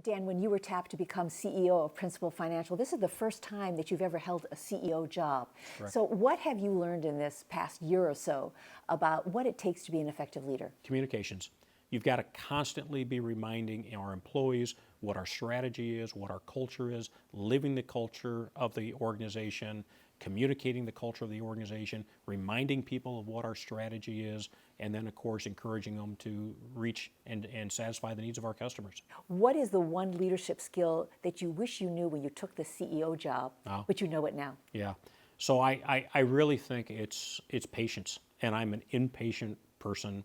Dan, when you were tapped to become CEO of Principal Financial, this is the first time that you've ever held a CEO job. Correct. So what have you learned in this past year or so about what it takes to be an effective leader? Communications. You've got to constantly be reminding our employees what our strategy is, what our culture is, living the culture of the organization, communicating the culture of the organization, reminding people of what our strategy is, and then, of course, encouraging them to reach and satisfy the needs of our customers. What is the one leadership skill that you wish you knew when you took the CEO job, but you know it now? Yeah. So I really think it's patience, and I'm an impatient person,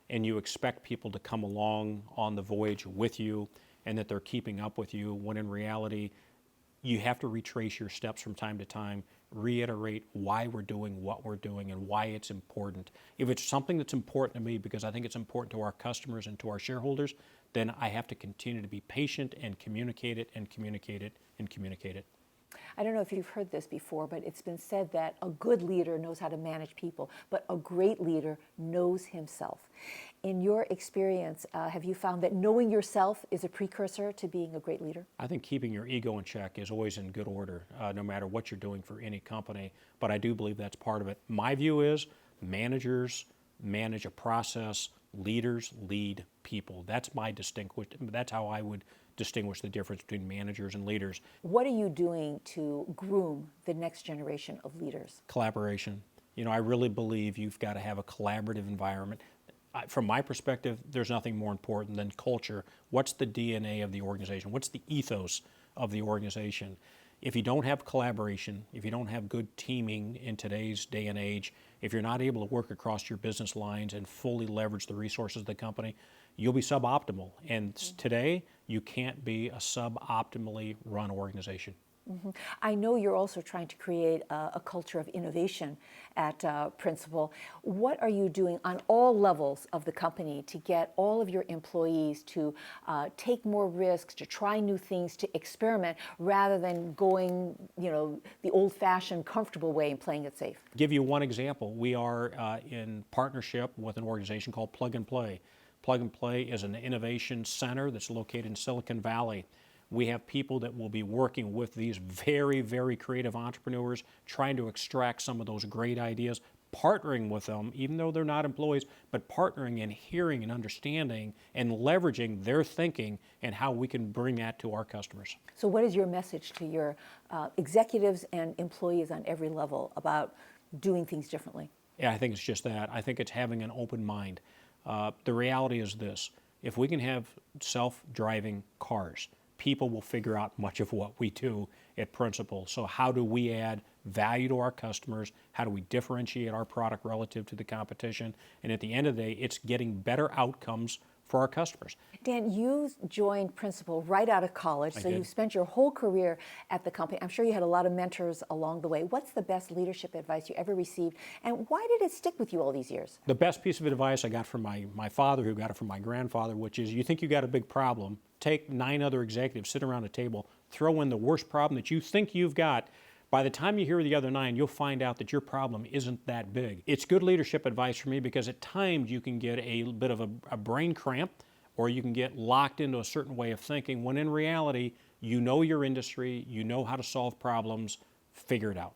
and you expect people to come along on the voyage with you and that they're keeping up with you, when in reality, you have to retrace your steps from time to time, reiterate why we're doing what we're doing and why it's important. If it's something that's important to me because I think it's important to our customers and to our shareholders, then I have to continue to be patient and communicate it and communicate it and communicate it. I don't know if you've heard this before, but it's been said that a good leader knows how to manage people, but a great leader knows himself. In your experience, have you found that knowing yourself is a precursor to being a great leader? I think keeping your ego in check is always in good order, no matter what you're doing for any company, but I do believe that's part of it. My view is managers manage a process, leaders lead people. That's how I would distinguish the difference between managers and leaders. What are you doing to groom the next generation of leaders? Collaboration. I really believe you've got to have a collaborative environment. From my perspective, there's nothing more important than culture. What's the DNA of the organization? What's the ethos of the organization? If you don't have collaboration, if you don't have good teaming in today's day and age, if you're not able to work across your business lines and fully leverage the resources of the company, you'll be suboptimal. And today, you can't be a suboptimally run organization. Mm-hmm. I know you're also trying to create a culture of innovation at Principal. What are you doing on all levels of the company to get all of your employees to take more risks, to try new things, to experiment, rather than going, the old-fashioned, comfortable way and playing it safe? Give you one example. We are in partnership with an organization called Plug and Play. Plug and Play is an innovation center that's located in Silicon Valley. We have people that will be working with these very, very creative entrepreneurs, trying to extract some of those great ideas, partnering with them, even though they're not employees, but partnering and hearing and understanding and leveraging their thinking and how we can bring that to our customers. So what is your message to your executives and employees on every level about doing things differently? Yeah, I think it's just that. I think it's having an open mind. The reality is this: if we can have self-driving cars, people will figure out much of what we do at Principal. So how do we add value to our customers? How do we differentiate our product relative to the competition? And at the end of the day, it's getting better outcomes for our customers. Dan, you joined Principal right out of college, so you've spent your whole career at the company. I'm sure you had a lot of mentors along the way. What's the best leadership advice you ever received, and why did it stick with you all these years? The best piece of advice I got from my father, who got it from my grandfather, which is, you think you got a big problem, take 9 other executives, sit around a table, throw in the worst problem that you think you've got. By the time you hear the other 9, you'll find out that your problem isn't that big. It's good leadership advice for me, because at times you can get a bit of a brain cramp, or you can get locked into a certain way of thinking, when in reality, you know your industry, you know how to solve problems, figure it out.